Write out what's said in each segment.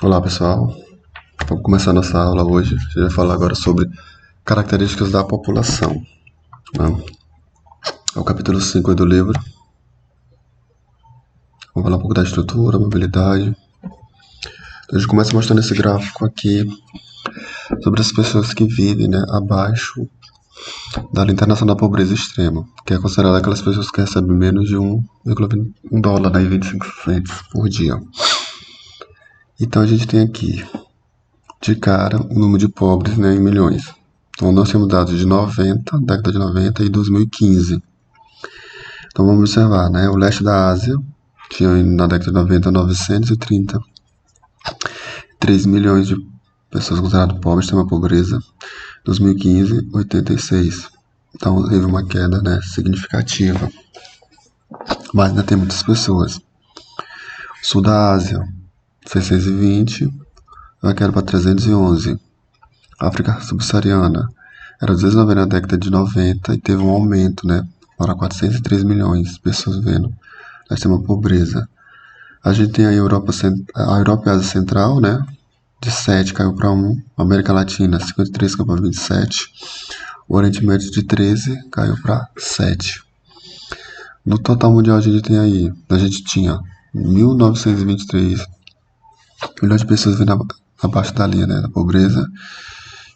Olá pessoal, vamos começar nossa aula hoje. A gente vai falar agora sobre características da população, né? É o capítulo 5 do livro. Vamos falar um pouco da estrutura, mobilidade. Então, a gente começa mostrando esse gráfico aqui sobre as pessoas que vivem, né, abaixo da linha internacional da pobreza extrema, que é considerada aquelas pessoas que recebem menos de 1,1 dólar, né, e 25 cents por dia. Então a gente tem aqui de cara o número de pobres, né, em milhões. Então nós temos dados de 90, década de 90 e 2015. Então vamos observar, né, o leste da Ásia tinha na década de 90 933 milhões de pessoas consideradas pobres, tem uma pobreza. 2015, 86. Então teve uma queda, né, significativa. Mas ainda tem muitas pessoas. Sul da Ásia, 620, uma queda para 311. África subsaariana era 290 na década de 90 e teve um aumento, né, para 403 milhões de pessoas vivendo. Nós temos uma pobreza. A gente tem a Europa e a Ásia Central, né, de 7 caiu para 1. América Latina, 53 caiu para 27. O Oriente Médio de 13 caiu para 7. No total mundial a gente tinha 1.923 milhões de pessoas vivendo abaixo da linha, né, da pobreza.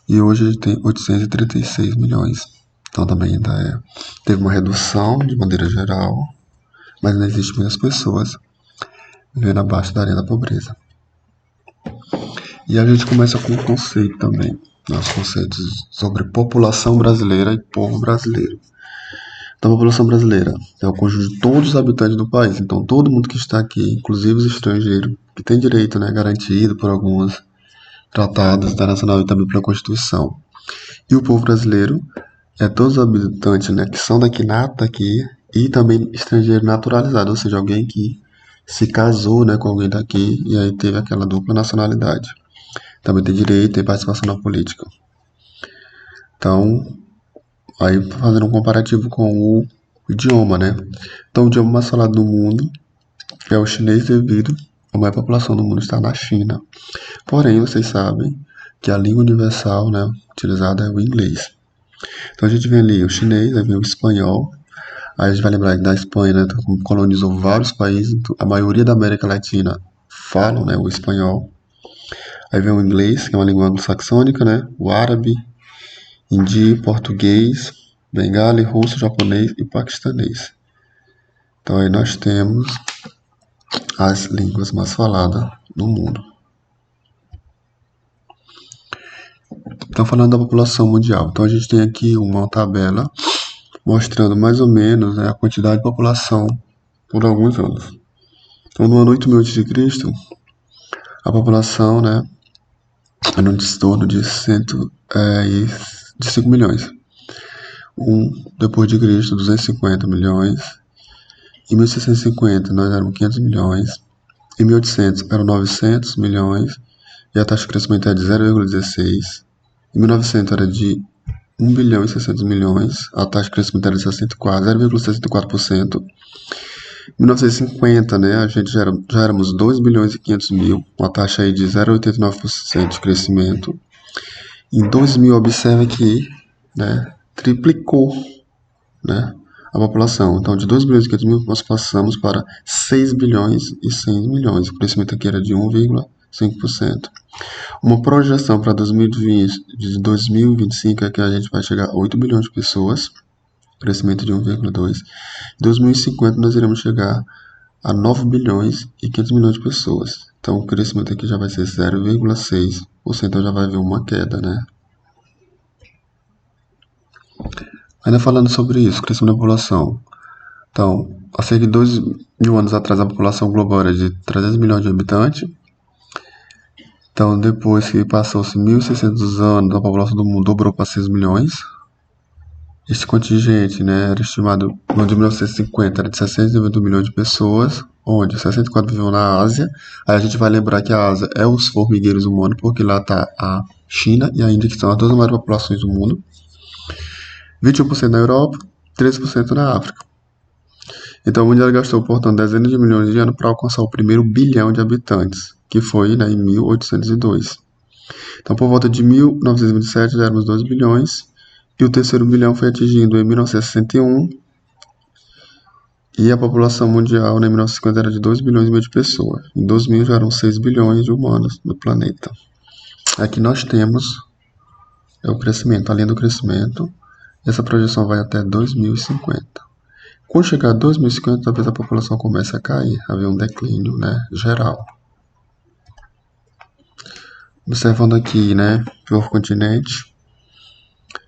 E hoje a gente tem 836 milhões. Então também ainda teve uma redução de maneira geral, mas ainda existem muitas pessoas vivendo abaixo da linha da pobreza. E a gente começa com um conceito também, os conceitos sobre população brasileira e povo brasileiro. Então a população brasileira é o conjunto de todos os habitantes do país. Então todo mundo que está aqui, inclusive os estrangeiros, que tem direito, né, garantido por alguns tratados internacionais e também pela Constituição. E o povo brasileiro é todos os habitantes, né, que são daqui, e também estrangeiro naturalizado, ou seja, alguém que se casou, né, com alguém daqui e aí teve aquela dupla nacionalidade. Também tem direito, tem participação na política. Então, aí fazendo um comparativo com o idioma, né? Então, o idioma mais falado no mundo é o chinês devido a maior população do mundo está na China. Porém, vocês sabem que a língua universal, né, utilizada é o inglês. Então a gente vê ali o chinês, aí vem o espanhol. Aí a gente vai lembrar que da Espanha, né, colonizou vários países, a maioria da América Latina falam, né, o espanhol. Aí vem o inglês, que é uma língua anglo-saxônica, né, o árabe, hindi, português, bengali, russo, japonês e paquistanês. Então aí nós temos as línguas mais faladas no mundo. Então falando da população mundial, então a gente tem aqui uma tabela mostrando mais ou menos, né, a quantidade de população por alguns anos. Então no ano 8000 a.C., a população, né, era um torno de 5 milhões. Depois de Cristo, 250 milhões. Em 1650 nós éramos 500 milhões. Em 1800 eram 900 milhões. E a taxa de crescimento era de 0,16. Em 1900 era de 1 bilhão e 600 milhões. A taxa de crescimento era de 0,64%. Em 1950, né, a gente já éramos 2 bilhões e 500 mil, uma taxa aí de 0,89% de crescimento. Em 2000, observe que, né, triplicou, né, a população. Então, de 2 bilhões e 500 mil, nós passamos para 6 bilhões e 100 milhões. O crescimento aqui era de 1,5%. Uma projeção para 2020, de 2025 é que a gente vai chegar a 8 bilhões de pessoas, crescimento de 1,2%. Em 2050 nós iremos chegar a 9 bilhões e 500 milhões de pessoas. Então o crescimento aqui já vai ser 0,6%, então já vai haver uma queda, né? Ainda falando sobre isso, crescimento da população. Então, há cerca de 2.000 anos atrás a população global era de 300 milhões de habitantes. Então depois que passou-se 1.600 anos, a população do mundo dobrou para 6 milhões. Esse contingente, né, era estimado no ano de 1950 era de 690 milhões de pessoas, onde 64 viviam na Ásia. Aí a gente vai lembrar que a Ásia é os formigueiros humanos, porque lá está a China e a Índia, que são as duas maiores populações do mundo. 21% na Europa, 13% na África. Então o mundo gastou, portanto, dezenas de milhões de anos para alcançar o primeiro bilhão de habitantes. que foi, né, em 1802. Então, por volta de 1927 já éramos 2 bilhões, e o terceiro bilhão foi atingido em 1961, e a população mundial, né, em 1950 era de 2 bilhões e meio de pessoas. Em 2000 já eram 6 bilhões de humanos no planeta. Aqui nós temos o crescimento, a linha do crescimento. Essa projeção vai até 2050. Quando chegar a 2050, talvez a população comece a cair, haver um declínio, né, geral. Observando aqui, né, por continente.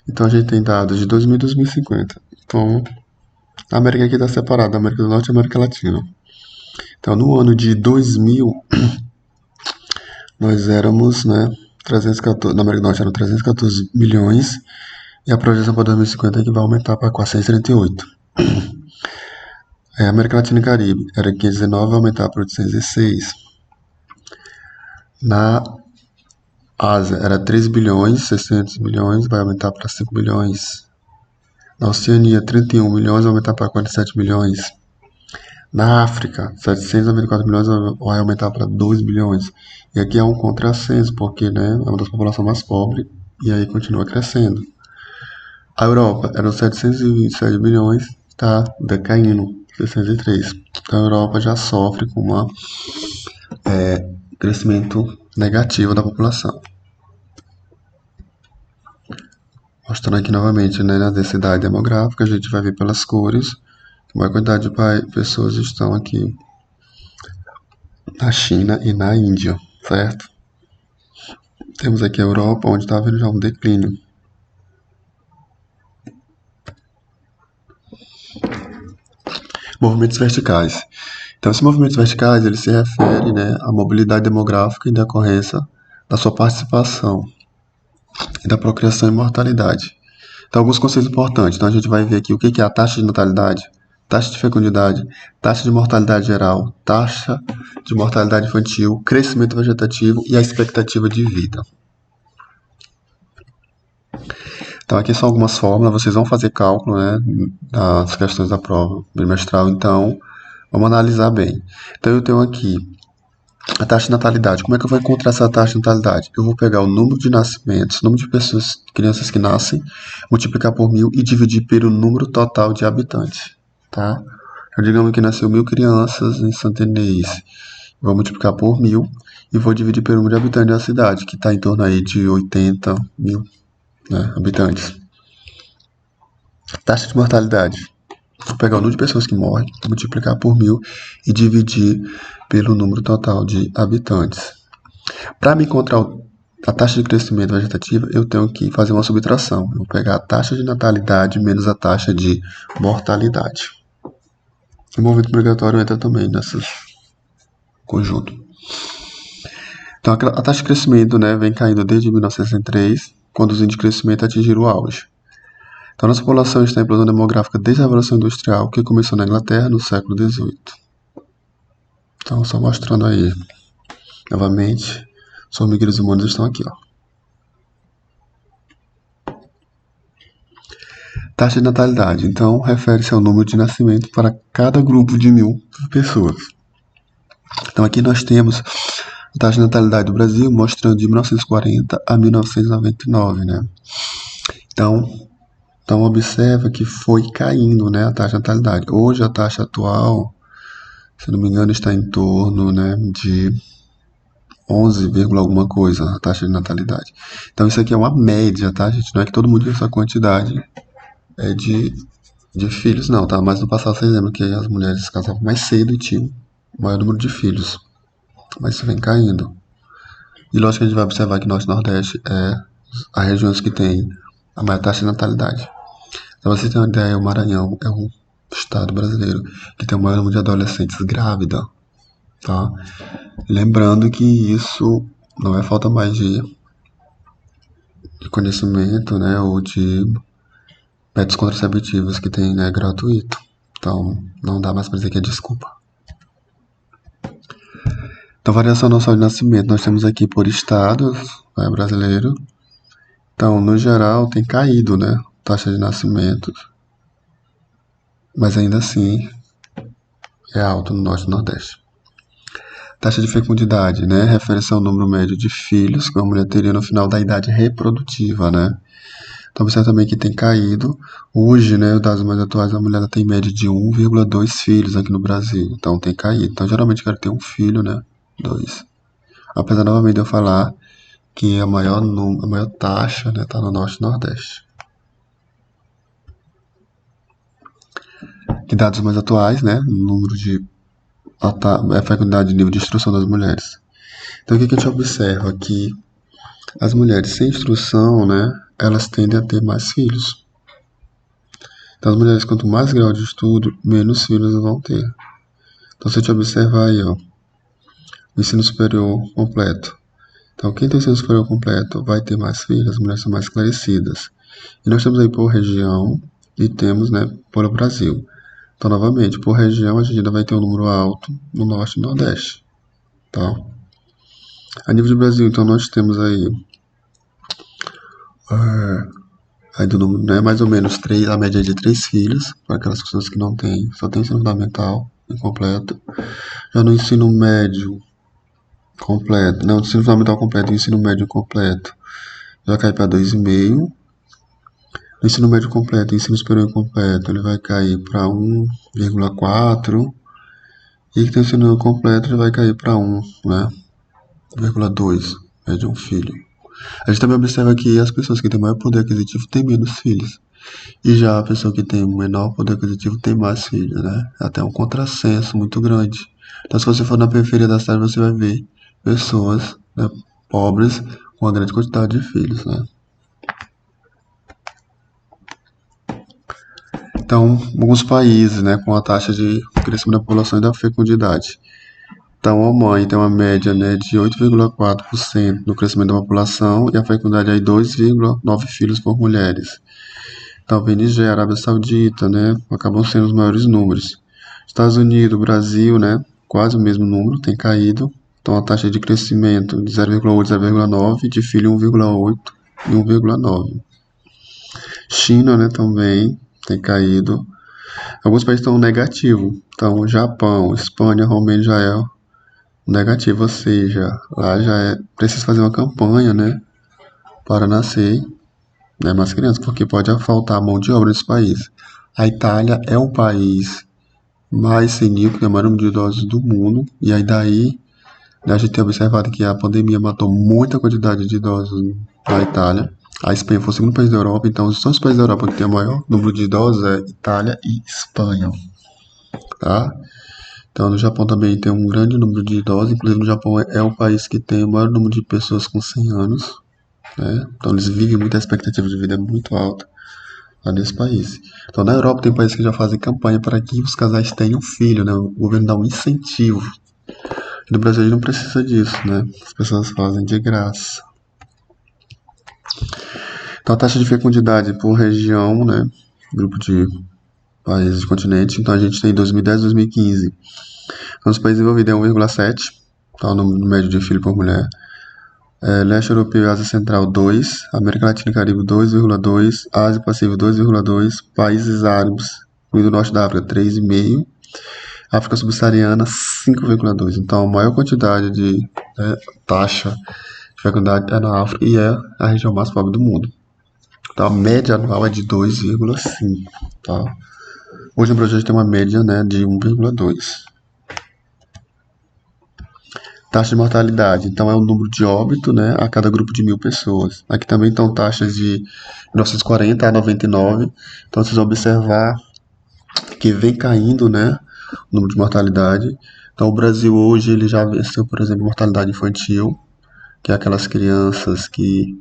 Então a gente tem dados de 2000 e 2050. Então, a América aqui está separada, a América do Norte e a América Latina. Então, no ano de 2000, nós éramos, né, 314, na América do Norte eram 314 milhões, e a projeção para 2050 é que vai aumentar para 438. A América Latina e Caribe era 519, vai aumentar para 806. Na Ásia era 3 bilhões, 600 milhões, vai aumentar para 5 bilhões. Na Oceania, 31 milhões, vai aumentar para 47 milhões. Na África, 794 milhões, vai aumentar para 2 bilhões. E aqui é um contrassenso, porque, né, é uma das populações mais pobres, e aí continua crescendo. A Europa eram 727 milhões, está decaindo, 603. Então a Europa já sofre com um crescimento negativo da população. Mostrando aqui novamente, né, na densidade demográfica, a gente vai ver pelas cores que a maior quantidade de pessoas estão aqui na China e na Índia, certo? Temos aqui a Europa, onde está havendo já um declínio. Movimentos verticais. Então, esses movimentos verticais, eles se referem, né, à mobilidade demográfica em decorrência da sua participação e da procriação e mortalidade. Então, alguns conceitos importantes. Então, a gente vai ver aqui o que é a taxa de natalidade, taxa de fecundidade, taxa de mortalidade geral, taxa de mortalidade infantil, crescimento vegetativo e a expectativa de vida. Então, aqui são algumas fórmulas, vocês vão fazer cálculo, né, das questões da prova bimestral, então, vamos analisar bem. Então, eu tenho aqui a taxa de natalidade. Como é que eu vou encontrar essa taxa de natalidade? Eu vou pegar o número de nascimentos, o número de pessoas, crianças que nascem, multiplicar por 1000 e dividir pelo número total de habitantes, tá? Então, digamos que nasceu 1000 crianças em Santa Inês. Vou multiplicar por 1000 e vou dividir pelo número de habitantes da cidade, que está em torno aí de 80 mil, né, habitantes. Taxa de mortalidade. Vou pegar o número de pessoas que morrem, multiplicar por 1000 e dividir pelo número total de habitantes. Para me encontrar a taxa de crescimento vegetativa, eu tenho que fazer uma subtração. Eu vou pegar a taxa de natalidade menos a taxa de mortalidade. O movimento migratório entra também nesse conjunto. Então, a taxa de crescimento, né, vem caindo desde 1963, quando os índices de crescimento atingiram o auge. Então, nossa população está em explosão demográfica desde a Revolução Industrial, que começou na Inglaterra no século XVIII. Então, só mostrando aí, novamente, os formigueiros humanos estão aqui, ó. Taxa de natalidade, então, refere-se ao número de nascimento para cada grupo de 1000 pessoas. Então, aqui nós temos a taxa de natalidade do Brasil, mostrando de 1940 a 1999, né? Então observa que foi caindo, né, a taxa de natalidade. Hoje a taxa atual, se não me engano, está em torno, né, de 11, alguma coisa, a taxa de natalidade. Então isso aqui é uma média, tá, gente? Não é que todo mundo tem essa quantidade de filhos, não, tá? Mas no passado vocês lembram que as mulheres se casavam mais cedo e tinham o maior número de filhos. Mas isso vem caindo. E lógico que a gente vai observar que nosso Nordeste é as regiões que tem a maior taxa de natalidade. Pra você ter uma ideia, o Maranhão é um estado brasileiro que tem o maior número de adolescentes grávidas, tá? Lembrando que isso não é falta mais de conhecimento, né, ou de métodos contraceptivos que tem, né, gratuito. Então, não dá mais para dizer que é desculpa. Então, variação não só de nascimento, nós temos aqui por estados, né, brasileiro. Então, no geral, tem caído, né, taxa de nascimentos, mas ainda assim é alto no Norte e Nordeste. Taxa de fecundidade, né? Refere-se ao número médio de filhos que uma mulher teria no final da idade reprodutiva, né? Então, observe também que tem caído. Hoje, né, os dados mais atuais, a mulher tem média de 1,2 filhos aqui no Brasil. Então, tem caído. Então, geralmente, quero ter um filho, né? Dois. Apesar, novamente, de eu falar que a maior taxa, né, tá no Norte e Nordeste. Que dados mais atuais, né? Número de fecundidade de nível de instrução das mulheres. Então, o que a gente observa? Que as mulheres sem instrução, né, elas tendem a ter mais filhos. Então, as mulheres, quanto mais grau de estudo, menos filhos vão ter. Então, se a gente observar aí, ó, o ensino superior completo. Então, quem tem ensino superior completo vai ter mais filhos, as mulheres são mais esclarecidas. E nós temos aí por região e temos, né, por Brasil. Então, novamente, por região, a gente ainda vai ter um número alto no Norte e Nordeste. Tá? A nível de Brasil, então, nós temos aí do número, né, mais ou menos a média de 3 filhos, para aquelas pessoas que não têm, só tem ensino fundamental incompleto. Já no ensino médio completo, não, ensino fundamental completo e ensino médio completo, já cai para 2,5. No ensino médio completo e ensino superior completo, ele vai cair para 1,4. E que tem o ensino completo, ele vai cair para 1, né? 1,2, de um filho. A gente também observa que as pessoas que têm maior poder aquisitivo têm menos filhos. E já a pessoa que tem um menor poder aquisitivo tem mais filhos, né? Até um contrassenso muito grande. Então, se você for na periferia da cidade, você vai ver pessoas, né, pobres com uma grande quantidade de filhos, né? Então, alguns países, né, com a taxa de crescimento da população e da fecundidade. Então, a mãe tem uma média, né, de 8,4% no crescimento da população e a fecundidade é 2,9 filhos por mulheres. Então, Nigéria, Arábia Saudita, né, acabam sendo os maiores números. Estados Unidos, Brasil, né, quase o mesmo número, tem caído. Então, a taxa de crescimento de 0,8, 0,9, de filho 1,8 e 1,9. China, né, também tem caído. Alguns países estão negativo. Então, Japão, Espanha, Romênia, Israel, negativo, ou seja, lá já é preciso fazer uma campanha, né, para nascer, né, mais crianças, porque pode faltar mão de obra nesse país. A Itália é o país mais senil, que tem o maior número de idosos do mundo, e aí daí, né, a gente tem observado que a pandemia matou muita quantidade de idosos na Itália. A Espanha foi o segundo país da Europa, então são os países da Europa que tem o maior número de idosos, é Itália e Espanha, tá? Então, no Japão também tem um grande número de idosos, inclusive no Japão é o país que tem o maior número de pessoas com 100 anos, né? Então, eles vivem muito, a expectativa de vida é muito alta lá nesse país. Então, na Europa tem países que já fazem campanha para que os casais tenham filho, né? O governo dá um incentivo. E no Brasil a gente não precisa disso, né? As pessoas fazem de graça. Então, a taxa de fecundidade por região, né? Grupo de países de continente. Então, a gente tem 2010 e 2015. Então, os países envolvidos é 1,7, tá, o número médio de filho por mulher. Leste Europeu e Ásia Central 2, América Latina e Caribe 2,2, Ásia Pacífico 2,2, países árabes, incluindo o norte da África 3,5, África Subsaariana 5,2. Então, a maior quantidade de taxa de fecundidade é na África e é a região mais pobre do mundo. Então, a média anual é de 2,5, tá? Hoje no Brasil a gente tem uma média, né, de 1,2. Taxa de mortalidade, então é o número de óbito, né, a cada grupo de 1.000 pessoas. Aqui também estão taxas de 1940 a 99. Então, vocês vão observar que vem caindo, né, o número de mortalidade. Então, o Brasil hoje ele já venceu, por exemplo, mortalidade infantil, que é aquelas crianças que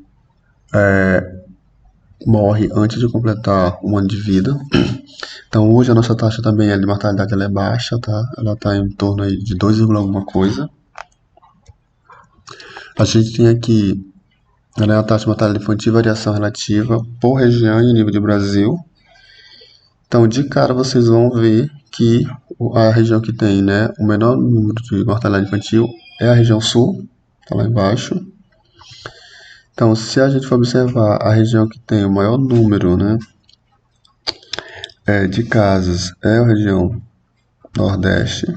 morrem antes de completar um ano de vida. Então, hoje a nossa taxa também de mortalidade ela é baixa, tá? Ela está em torno aí de 2, alguma coisa. A gente tem aqui, né, a taxa de mortalidade infantil, variação relativa por região e nível de Brasil. Então, de cara, vocês vão ver que a região que tem, né, o menor número de mortalidade infantil é a região sul, tá lá embaixo. Então, se a gente for observar a região que tem o maior número, né, de casos é a região Nordeste.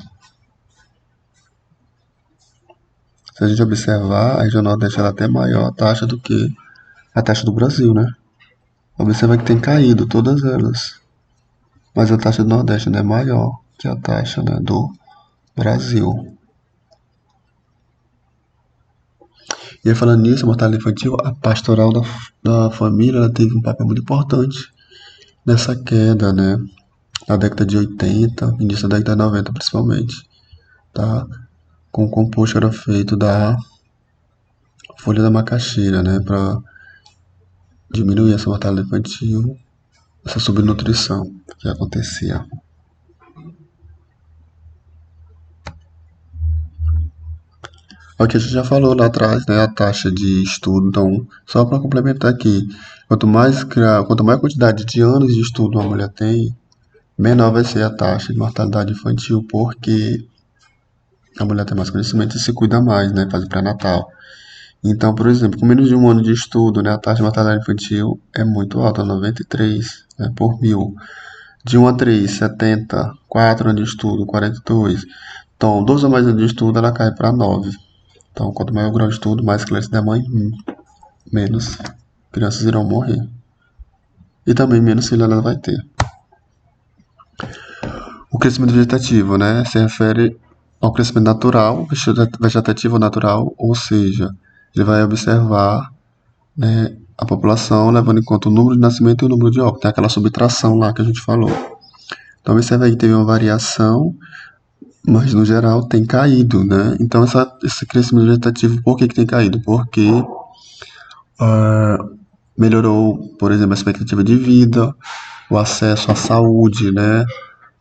Se a gente observar, a região Nordeste ela tem maior taxa do que a taxa do Brasil, né? Observa que tem caído todas elas. Mas a taxa do Nordeste ainda é maior que a taxa, né, do Brasil. E aí, falando nisso, a mortalidade infantil, a pastoral da família ela teve um papel muito importante nessa queda, né? Na década de 80, início da década de 90 principalmente, tá? Com o composto era feito da folha da macaxeira, né? Para diminuir essa mortalidade infantil, essa subnutrição que acontecia. É o que a gente já falou lá atrás, né? A taxa de estudo. Então, só para complementar aqui, quanto mais quantidade de anos de estudo uma mulher tem, menor vai ser a taxa de mortalidade infantil, porque a mulher tem mais conhecimento e se cuida mais, né? Faz o pré-natal. Então, por exemplo, com menos de um ano de estudo, né, a taxa de mortalidade infantil é muito alta, 93, né, por mil. De 1 a 3, 70. 4 anos de estudo, 42. Então, 12 ou mais anos de estudo, ela cai para 9. Então, quanto maior o grau de estudo, mais criança da mãe, menos crianças irão morrer. E também menos filho ela vai ter. O crescimento vegetativo, né, se refere ao crescimento natural, vegetativo natural, ou seja, ele vai observar, né, a população levando em conta o número de nascimento e o número de óbitos. Tem aquela subtração lá que a gente falou. Então, observa aí que teve uma variação, mas no geral tem caído, né? Então, esse crescimento vegetativo, por que tem caído? Porque melhorou, por exemplo, a expectativa de vida, o acesso à saúde, né?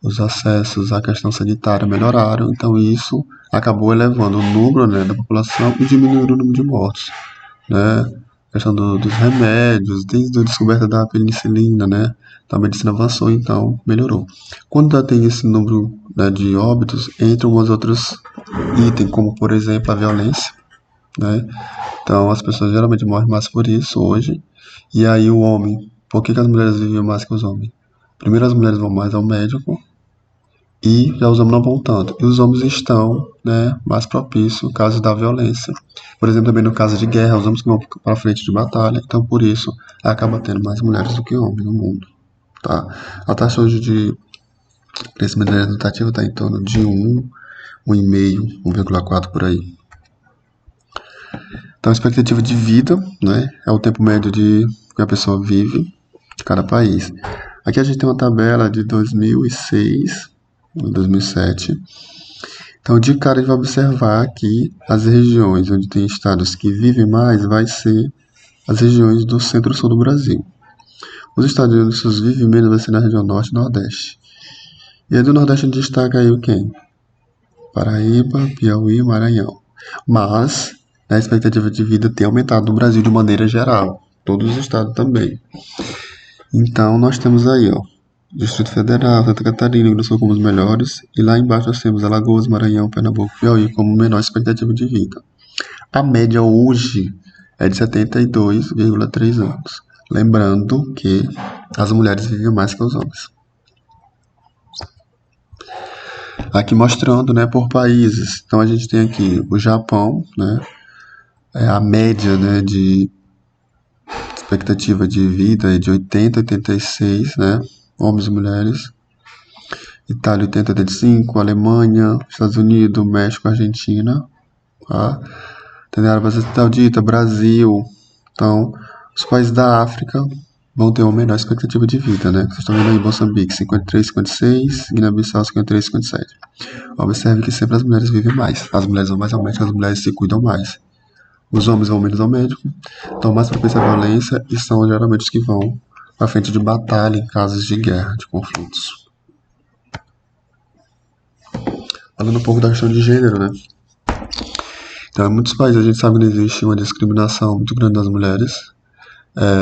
Os acessos à questão sanitária melhoraram, então isso acabou elevando o número, né, da população e diminuindo o número de mortos, né? A questão dos remédios, desde a descoberta da penicilina, né? Então, a medicina avançou, então melhorou. Quando já tem esse número, né, de óbitos, entram umas outros itens, como por exemplo a violência, né? Então as pessoas geralmente morrem mais por isso hoje. E aí o homem, por que as mulheres vivem mais que os homens? Primeiro as mulheres vão mais ao médico e já os homens não vão tanto. E os homens estão, né, mais propícios no caso da violência. Por exemplo, também no caso de guerra, os homens que vão para frente de batalha, então por isso acaba tendo mais mulheres do que homens no mundo. Tá? A taxa hoje de crescimento vegetativo está em torno de 1, 1,5, 1,4 por aí. Então, a expectativa de vida, né, é o tempo médio de que a pessoa vive de cada país. Aqui a gente tem uma tabela de 2006, 2007. Então, de cara, a gente vai observar que as regiões onde tem estados que vivem mais vai ser as regiões do centro-sul do Brasil. Os estados onde os vivem menos vai ser na região norte e nordeste. E aí do nordeste a gente destaca aí o quem? Paraíba, Piauí e Maranhão. Mas a expectativa de vida tem aumentado no Brasil de maneira geral. Todos os estados também. Então nós temos aí, ó, Distrito Federal, Santa Catarina, Rio Grande do Sul como os melhores. E lá embaixo nós temos Alagoas, Maranhão, Pernambuco e Piauí como menor expectativa de vida. A média hoje é de 72,3 anos. Lembrando que as mulheres vivem mais que os homens. Aqui mostrando, né, por países. Então a gente tem aqui o Japão, né, a média, né, de expectativa de vida é de 80 a 86, né, homens e mulheres. Itália 80 a 85, Alemanha, Estados Unidos, México, Argentina, tá? Tem a Arábia Saudita, Brasil. Então, os países da África vão ter uma menor expectativa de vida, né? Vocês estão vendo aí Moçambique, 53, 56, Guiné-Bissau, 53, 57. Observe que sempre as mulheres vivem mais. As mulheres vão mais ao médico, as mulheres se cuidam mais. Os homens vão menos ao médico, estão mais propícios à violência e são geralmente os que vão à frente de batalha em casos de guerra, de conflitos. Falando um pouco da questão de gênero, né? Então, em muitos países a gente sabe que existe uma discriminação muito grande das mulheres.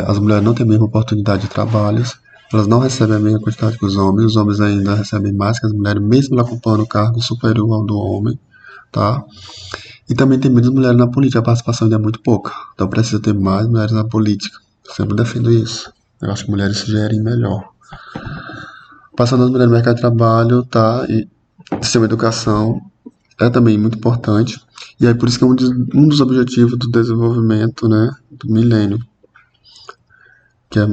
As mulheres não têm a mesma oportunidade de trabalho, elas não recebem a mesma quantidade que os homens ainda recebem mais que as mulheres, mesmo ela ocupando o cargo superior ao do homem, tá? E também tem menos mulheres na política, a participação ainda é muito pouca, então precisa ter mais mulheres na política. Eu sempre defendo isso. Eu acho que mulheres se gerem melhor. Passando as mulheres no mercado de trabalho, tá? E sistema de educação é também muito importante. E aí por isso que é um dos objetivos do desenvolvimento, né, do milênio, que é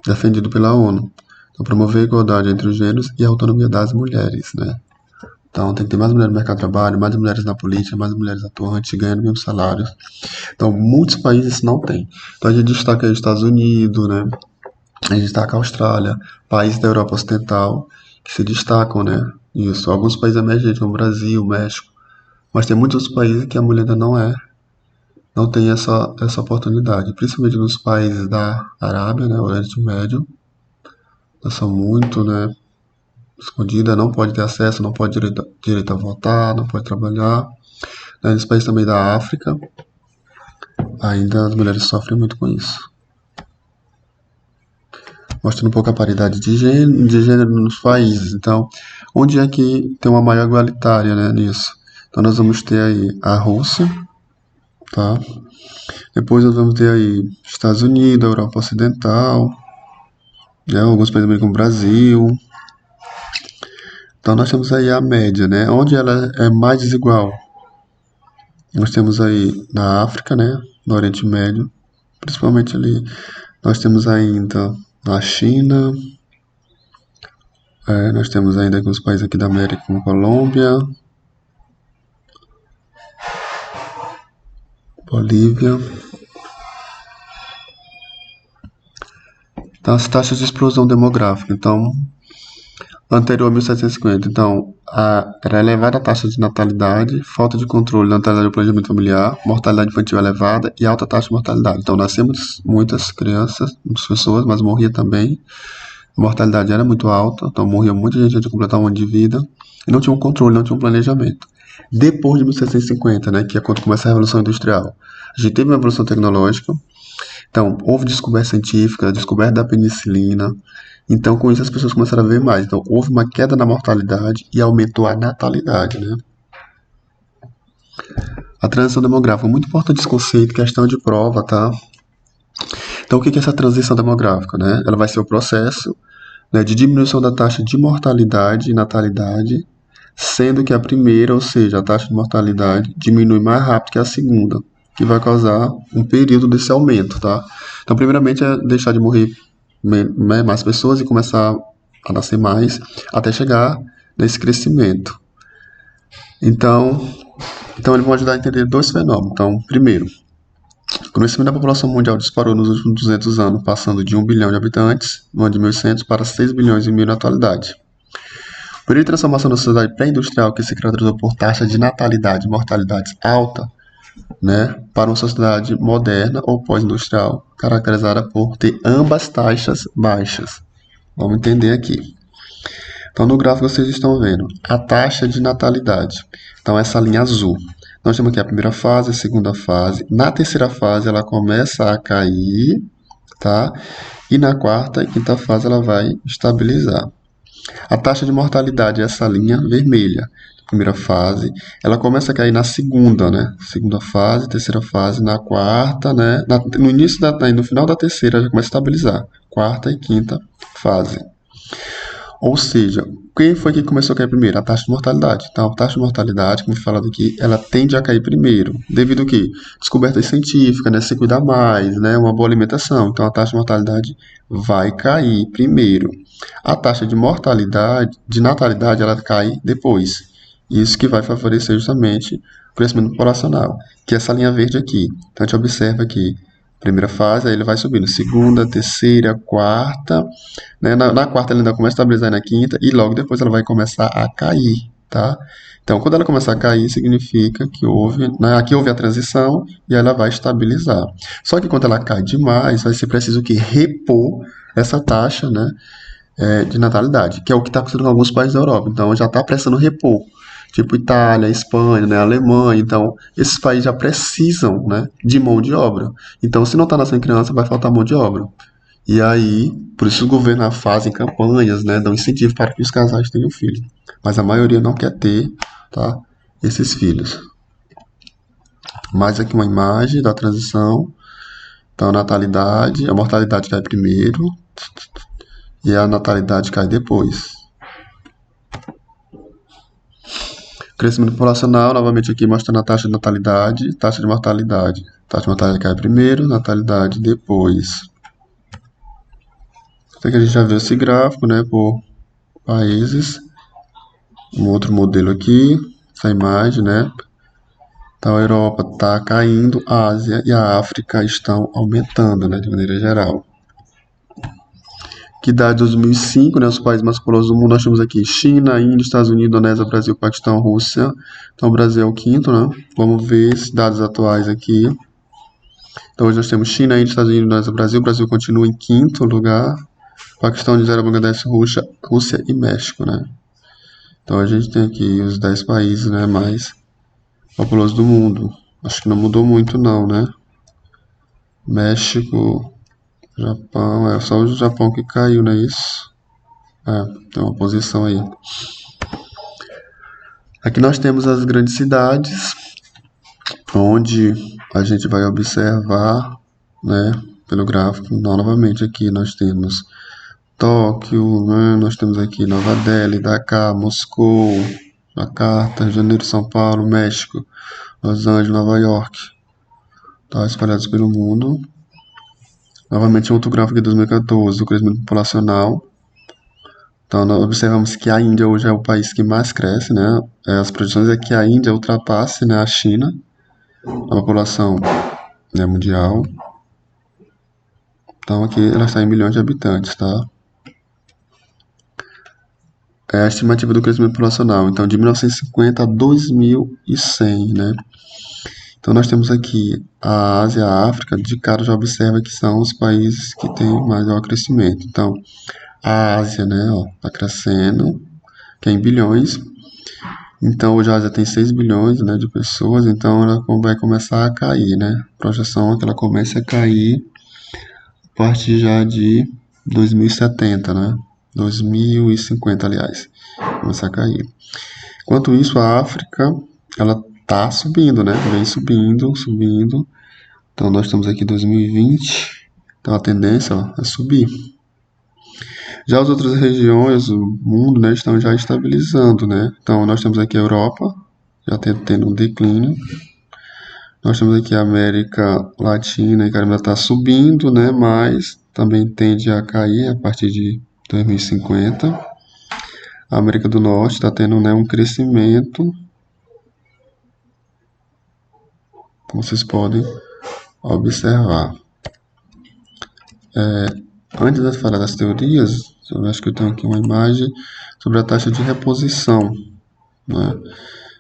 defendido pela ONU. Então, promover a igualdade entre os gêneros e a autonomia das mulheres, né? Então, tem que ter mais mulheres no mercado de trabalho, mais mulheres na política, mais mulheres atuantes, ganhando mesmos salários. Então, muitos países não têm. Então, a gente destaca aí os Estados Unidos, né? A gente destaca a Austrália, países da Europa Ocidental, que se destacam, né? Isso. Alguns países emergentes, como o Brasil, México. Mas tem muitos outros países que a mulher ainda não tem essa oportunidade. Principalmente nos países da Arábia, né? Oriente Médio. Elas são muito, né? Escondida, não pode ter acesso, não pode direito a votar, não pode trabalhar. Nos países também da África, ainda as mulheres sofrem muito com isso. Mostrando um pouco a paridade de gênero nos países. Então, onde é que tem uma maior igualitária, né, nisso? Então, nós vamos ter aí a Rússia, tá? Depois nós vamos ter aí Estados Unidos, Europa Ocidental, né, alguns países como o Brasil. Então, nós temos aí a média, né? Onde ela é mais desigual? Nós temos aí na África, né? No Oriente Médio, principalmente ali. Nós temos ainda na China. Nós temos ainda alguns países aqui da América, como Colômbia, Bolívia. Então, as taxas de explosão demográfica. Então, anterior a 1750. Então, era elevada a taxa de natalidade, falta de controle da natalidade do planejamento familiar, mortalidade infantil elevada e alta taxa de mortalidade. Então, nasciam muitas crianças, muitas pessoas, mas morria também. A mortalidade era muito alta, então morria muita gente antes de completar um ano de vida. E não tinha um controle, não tinha um planejamento. Depois de 1750, né, que é quando começa a Revolução Industrial, a gente teve uma evolução tecnológica. Então, houve descoberta científica, descoberta da penicilina. Então, com isso, as pessoas começaram a ver mais. Então, houve uma queda na mortalidade e aumentou a natalidade, né? A transição demográfica. Muito importante esse conceito, questão de prova, tá? Então, o que é essa transição demográfica, né? Ela vai ser o processo, né, de diminuição da taxa de mortalidade e natalidade, sendo que a primeira, ou seja, a taxa de mortalidade, diminui mais rápido que a segunda, que vai causar um período desse aumento, tá? Então, primeiramente, é deixar de morrer mais pessoas e começar a nascer mais, até chegar nesse crescimento. Então ele vai ajudar a entender dois fenômenos. Então, primeiro, o crescimento da população mundial disparou nos últimos 200 anos, passando de 1 bilhão de habitantes no ano de 1100 para 6 bilhões e meio na atualidade. O período de transformação da sociedade pré-industrial, que se caracterizou por taxa de natalidade e mortalidade alta, né, para uma sociedade moderna ou pós-industrial, caracterizada por ter ambas taxas baixas. Vamos entender aqui. Então, no gráfico vocês estão vendo a taxa de natalidade. Então, essa linha azul. Nós temos aqui a primeira fase, a segunda fase. Na terceira fase, ela começa a cair, tá? E na quarta e quinta fase, ela vai estabilizar. A taxa de mortalidade é essa linha vermelha. Primeira fase, ela começa a cair na segunda, né? Segunda fase, terceira fase, na quarta, né? No início no final da terceira já começa a estabilizar. Quarta e quinta fase. Ou seja, quem foi que começou a cair primeiro? A taxa de mortalidade. Então, a taxa de mortalidade, como falado aqui, ela tende a cair primeiro, devido ao que? Descobertas científicas, né? Se cuidar mais, né? Uma boa alimentação. Então, a taxa de mortalidade vai cair primeiro. A taxa de mortalidade, de natalidade, ela cai depois. Isso que vai favorecer justamente o crescimento populacional, que é essa linha verde aqui. Então, a gente observa aqui, primeira fase, aí ele vai subindo, segunda, terceira, quarta, né? Na quarta ele ainda começa a estabilizar na quinta, e logo depois ela vai começar a cair, tá? Então, quando ela começar a cair, significa que aqui houve a transição, e ela vai estabilizar. Só que quando ela cai demais, vai ser preciso que repor essa taxa, né, de natalidade, que é o que está acontecendo em alguns países da Europa. Então, já está precisando repor. Tipo Itália, Espanha, né, Alemanha. Então, esses países já precisam, né, de mão de obra. Então, se não está nascendo criança, vai faltar mão de obra. E aí, por isso o governo fazem campanhas, né, dão incentivo para que os casais tenham filhos. Mas a maioria não quer ter, tá, esses filhos. Mais aqui uma imagem da transição. Então, a natalidade, a mortalidade cai primeiro e a natalidade cai depois. O crescimento populacional, novamente aqui mostrando a taxa de natalidade, taxa de mortalidade. Taxa de mortalidade cai primeiro, natalidade depois. Então aqui a gente já viu esse gráfico, né, por países. Um outro modelo aqui, essa imagem, né. Então a Europa está caindo, a Ásia e a África estão aumentando, né, de maneira geral. Que dá 2005, né, os países mais populosos do mundo, nós temos aqui China, Índia, Estados Unidos, Indonésia, Brasil, Paquistão, Rússia. Então o Brasil é o quinto, né? Vamos ver esses dados atuais aqui. Então hoje nós temos China, Índia, Estados Unidos, Indonésia, Brasil. O Brasil continua em quinto lugar. Paquistão, Nigéria, Bangladesh, Rússia e México, né? Então a gente tem aqui os 10 países, né, mais populosos do mundo. Acho que não mudou muito não, né? México, Japão, é só o Japão que caiu, não é isso? Tem uma posição aí. Aqui nós temos as grandes cidades, onde a gente vai observar, né, pelo gráfico. Então, novamente aqui nós temos Tóquio, né, nós temos aqui Nova Delhi, Dakar, Moscou, Jakarta, Rio de Janeiro, São Paulo, México, Los Angeles, Nova York. Tá, espalhados pelo mundo. Novamente outro gráfico de 2014, do crescimento populacional. Então, nós observamos que a Índia hoje é o país que mais cresce, né? As projeções é que a Índia ultrapasse, né, a China, a população, né, mundial. Então, aqui ela está em milhões de habitantes, tá? É a estimativa do crescimento populacional, então, de 1950 a 2100, né? Então, nós temos aqui a Ásia e a África, de cara já observa que são os países que têm maior crescimento. Então, a Ásia, né, ó, tá crescendo, que é em bilhões. Então, hoje a Ásia tem 6 bilhões, né, de pessoas, então ela vai começar a cair, né? A projeção é que ela comece a cair a partir já de 2070, né? 2050, aliás, começar a cair. Enquanto isso, a África, ela tá subindo, né? Vem subindo, subindo. Então, nós estamos aqui em 2020, então a tendência, ó, é subir. Já as outras regiões do mundo, né, estão já estabilizando, né? Então, nós temos aqui a Europa, já tendo um declínio. Nós temos aqui a América Latina e Caribe está subindo, né? Mas também tende a cair a partir de 2050. A América do Norte está tendo, né, um crescimento, como vocês podem observar. Antes de falar das teorias, eu acho que eu tenho aqui uma imagem sobre a taxa de reposição, né?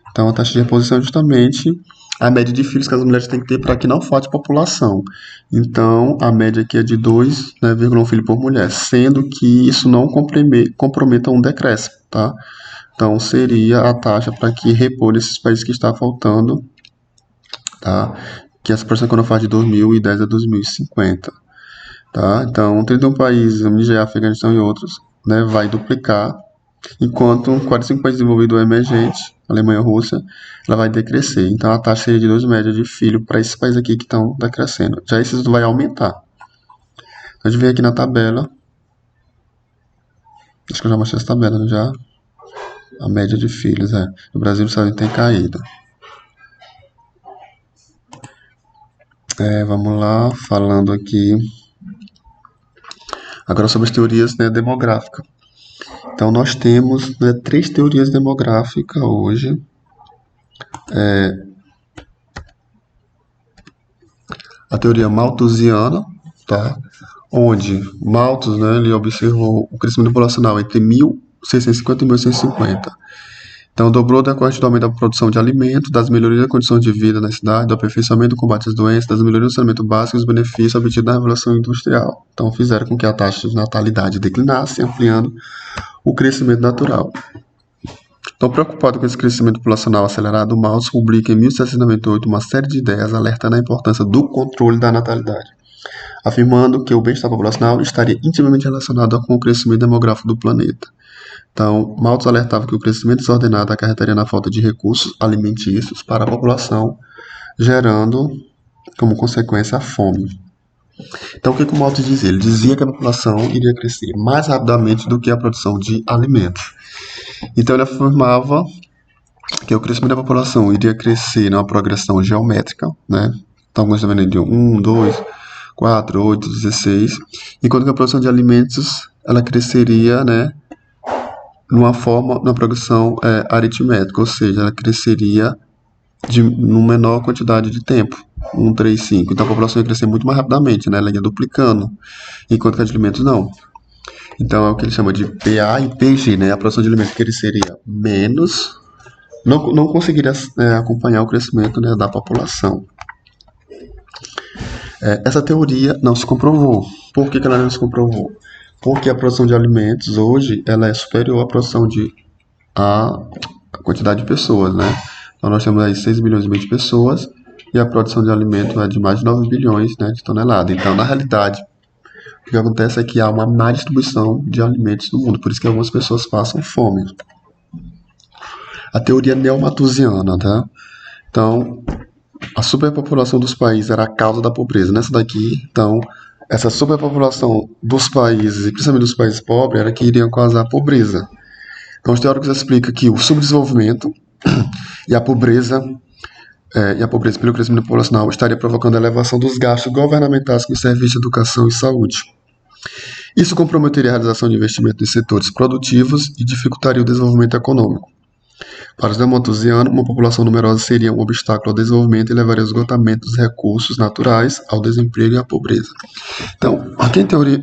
Então, a taxa de reposição é justamente a média de filhos que as mulheres têm que ter para que não falte população. Então, a média aqui é de 2,1 filho por mulher, sendo que isso não comprometa um decréscimo, tá? Então, seria a taxa para que repor esses países que está faltando, tá? Que essa projeção quando eu faço de 2010 a 2050. Tá? Então, 31 países, Nigéria, Afeganistão e outros, né, vai duplicar, enquanto 45 países desenvolvidos ou emergentes, Alemanha e Rússia, ela vai decrescer. Então, a taxa seria de 2 média de filho para esses países aqui que estão decrescendo. Já esses vai aumentar. A gente vê aqui na tabela, acho que eu já mostrei essa tabela, né, já, a média de filhos, no Brasil e nos Estados Unidos tem caído. Vamos lá, falando aqui agora sobre as teorias, né, demográficas. Então, nós temos, né, 3 teorias demográficas hoje. A teoria malthusiana, tá? Onde Malthus, né, ele observou o crescimento populacional entre 1650 e 1850. Então, dobrou decorrente do aumento da produção de alimentos, das melhorias das condições de vida na cidade, do aperfeiçoamento do combate às doenças, das melhorias do saneamento básico e dos benefícios obtidos na Revolução Industrial. Então, fizeram com que a taxa de natalidade declinasse, ampliando o crescimento natural. Então, preocupado com esse crescimento populacional acelerado, Malthus publica em 1798 uma série de ideias alertando a importância do controle da natalidade, afirmando que o bem-estar populacional estaria intimamente relacionado com o crescimento demográfico do planeta. Então, Malthus alertava que o crescimento desordenado acarretaria na falta de recursos alimentícios para a população, gerando, como consequência, a fome. Então, o que o Malthus dizia? Ele dizia que a população iria crescer mais rapidamente do que a produção de alimentos. Então, ele afirmava que o crescimento da população iria crescer numa progressão geométrica, né? Então, alguns estão vendo de 1, 2, 4, 8, 16, enquanto que a produção de alimentos ela cresceria, né, numa progressão aritmética, ou seja, ela cresceria numa menor quantidade de tempo, 1, 3, 5. Então a população ia crescer muito mais rapidamente, né? Ela ia duplicando, enquanto que a de alimentos não. Então é o que ele chama de PA e PG, né? A produção de alimentos cresceria menos, não conseguiria acompanhar o crescimento, né, da população. Essa teoria não se comprovou. Por que ela não se comprovou? Porque a produção de alimentos hoje ela é superior à produção a quantidade de pessoas, né? Então nós temos aí 6 bilhões e meio de pessoas e a produção de alimentos é de mais de 9 bilhões, né, de toneladas. Então, na realidade, o que acontece é que há uma má distribuição de alimentos no mundo, por isso que algumas pessoas passam fome. A teoria neomalthusiana, tá? Então, a superpopulação dos países era a causa da pobreza. Nessa daqui, então, essa superpopulação dos países, e principalmente dos países pobres, era que iriam causar a pobreza. Então, os teóricos explicam que o subdesenvolvimento e a pobreza pelo crescimento populacional estaria provocando a elevação dos gastos governamentais com serviços de educação e saúde. Isso comprometeria a realização de investimentos em setores produtivos e dificultaria o desenvolvimento econômico. Para os neomalthusianos, uma população numerosa seria um obstáculo ao desenvolvimento e levaria ao esgotamento dos recursos naturais, ao desemprego e à pobreza. Então,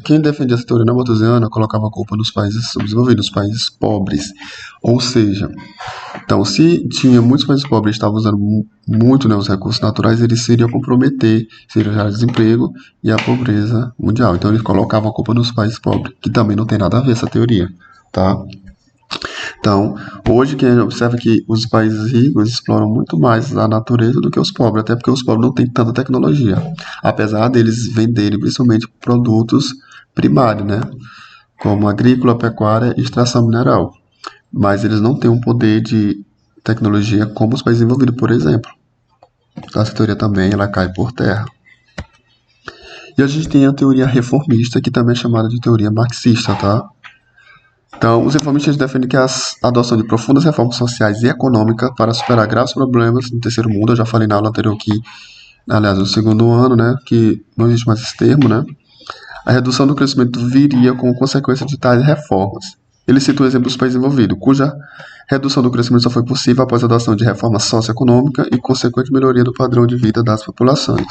quem defendia essa teoria neomalthusiana colocava a culpa nos países subdesenvolvidos, nos países pobres. Ou seja, então, se tinha muitos países pobres que estavam usando muito, né, os recursos naturais, eles seriam comprometer, seriam gerar desemprego e a pobreza mundial. Então, eles colocavam a culpa nos países pobres, que também não tem nada a ver essa teoria, tá? Então, hoje quem observa que os países ricos exploram muito mais a natureza do que os pobres, até porque os pobres não têm tanta tecnologia, apesar deles venderem principalmente produtos primários, né, como agrícola, pecuária e extração mineral, mas eles não têm um poder de tecnologia como os países desenvolvidos, por exemplo. Essa teoria também ela cai por terra. E a gente tem a teoria reformista, que também é chamada de teoria marxista, tá? Então, os reformistas defendem que a adoção de profundas reformas sociais e econômicas para superar graves problemas no terceiro mundo, eu já falei na aula anterior que, aliás, no segundo ano, né, que não existe mais esse termo, né, a redução do crescimento viria como consequência de tais reformas. Ele cita o exemplo dos países envolvidos, cuja redução do crescimento só foi possível após a adoção de reformas socioeconômicas e consequente melhoria do padrão de vida das populações.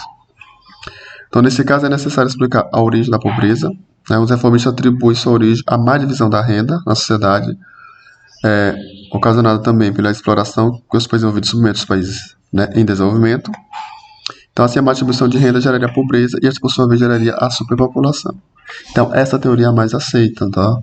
Então, nesse caso, é necessário explicar a origem da pobreza. Né? Os reformistas atribuem sua origem à má divisão da renda na sociedade, ocasionada também pela exploração que os países envolvidos submetem os países, né, em desenvolvimento. Então, assim, a má distribuição de renda geraria a pobreza e, por sua vez, geraria a superpopulação. Então, essa teoria é a mais aceita, tá?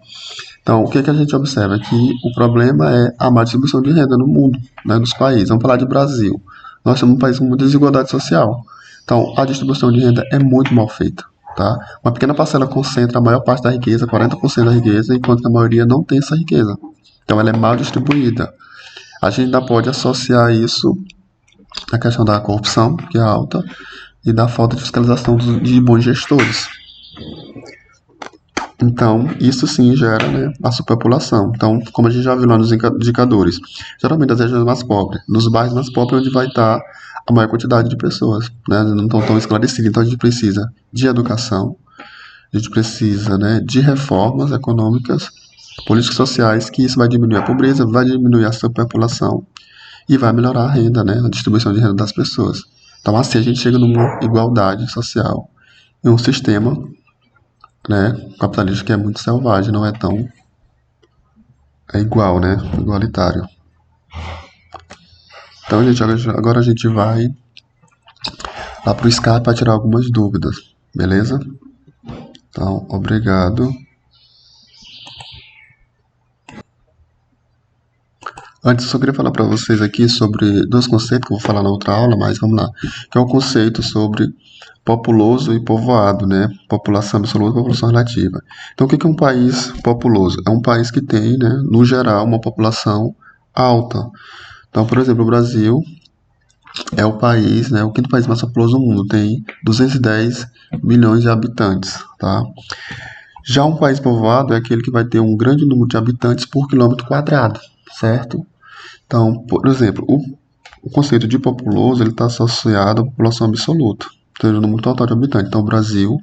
Então, o que a gente observa é que o problema é a má distribuição de renda no mundo, né, nos países. Vamos falar de Brasil. Nós somos um país com muita desigualdade social. Então, a distribuição de renda é muito mal feita, tá? Uma pequena parcela concentra a maior parte da riqueza, 40% da riqueza, enquanto que a maioria não tem essa riqueza. Então, ela é mal distribuída. A gente ainda pode associar isso à questão da corrupção, que é alta, e da falta de fiscalização de bons gestores. Então, isso sim gera, né, a superpopulação. Então, como a gente já viu lá nos indicadores, geralmente as regiões mais pobres, nos bairros mais pobres é onde vai estar a maior quantidade de pessoas, né, não estão tão esclarecidas. Então, a gente precisa de educação, a gente precisa, né, de reformas econômicas, políticas sociais, que isso vai diminuir a pobreza, vai diminuir a superpopulação e vai melhorar a renda, né, a distribuição de renda das pessoas. Então, assim a gente chega numa igualdade social em um sistema, né, capitalista que é muito selvagem, não é tão igual, né, igualitário. Então, gente, agora a gente vai lá pro Skype para tirar algumas dúvidas, beleza? Então, obrigado. Antes, eu só queria falar para vocês aqui sobre dois conceitos que eu vou falar na outra aula, mas vamos lá. Que é o conceito sobre populoso e povoado, né? População absoluta e população relativa. Então, o que é um país populoso? É um país que tem, né, no geral, uma população alta. Então, por exemplo, o Brasil é o país, né, o quinto país mais populoso do mundo, tem 210 milhões de habitantes, tá? Já um país povoado é aquele que vai ter um grande número de habitantes por quilômetro quadrado, certo? Então, por exemplo, o conceito de populoso ele está associado à população absoluta, ou seja, o número total de habitantes. Então, o Brasil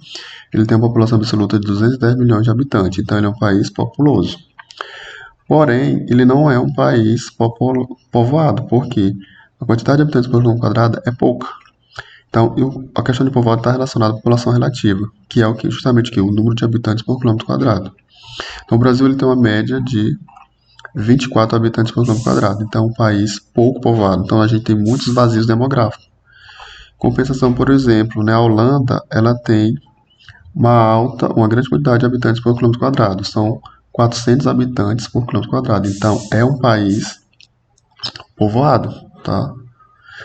ele tem uma população absoluta de 210 milhões de habitantes, então ele é um país populoso. Porém, ele não é um país povoado, porque a quantidade de habitantes por quilômetro quadrado é pouca. Então, a questão de povoado está relacionada à população relativa, que é justamente o número de habitantes por quilômetro quadrado. Então, o Brasil ele tem uma média de 24 habitantes por quilômetro quadrado. Então, é um país pouco povoado. Então, a gente tem muitos vazios demográficos. Compensação, por exemplo, a Holanda ela tem uma grande quantidade de habitantes por quilômetro quadrado. São 400 habitantes por quilômetro quadrado. Então, é um país povoado, tá?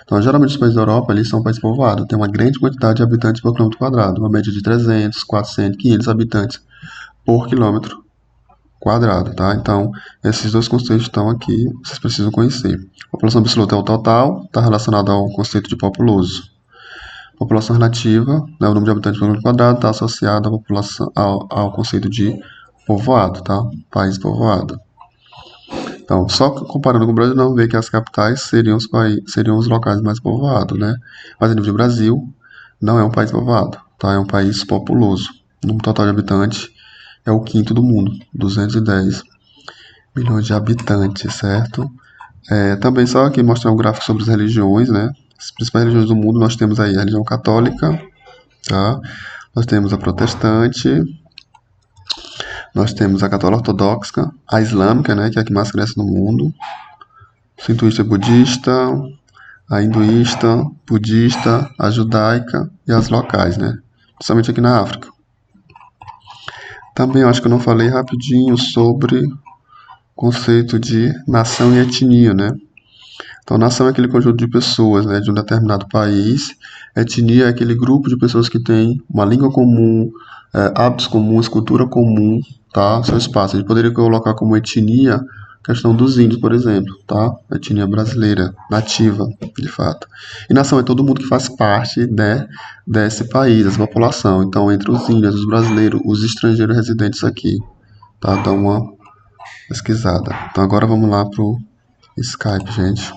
Então, geralmente os países da Europa eles são países povoados. Tem uma grande quantidade de habitantes por quilômetro quadrado. Uma média de 300, 400, 500 habitantes por quilômetro quadrado, tá? Então, esses dois conceitos estão aqui, vocês precisam conhecer. População absoluta é o total, está relacionado ao conceito de populoso. População relativa, né, o número de habitantes por quilômetro quadrado, está associado à população, ao conceito de povoado, tá? País povoado. Então, só comparando com o Brasil, não vê que as capitais seriam os locais mais povoados, né? Mas a nível de Brasil, não é um país povoado, tá? É um país populoso. O número total de habitantes é o quinto do mundo, 210 milhões de habitantes, certo? Também só aqui mostrar um gráfico sobre as religiões, né? As principais religiões do mundo, nós temos aí a religião católica, tá? Nós temos a protestante, nós temos a católica ortodoxa, a islâmica, né? Que é a que mais cresce no mundo, a sintoísta budista, a hinduísta, budista, a judaica e as locais, né? Principalmente aqui na África. Também eu acho que eu não falei rapidinho sobre o conceito de nação e etnia, né? Então, nação é aquele conjunto de pessoas, né, de um determinado país. Etnia é aquele grupo de pessoas que tem uma língua comum, hábitos comuns, cultura comum, tá? Seu espaço. A gente poderia colocar como etnia a questão dos índios, por exemplo, tá? Etnia brasileira, nativa, de fato. E nação é todo mundo que faz parte, né, desse país, dessa população. Então, entre os índios, os brasileiros, os estrangeiros residentes aqui, tá? Dá uma pesquisada. Então, agora vamos lá pro Skype, gente.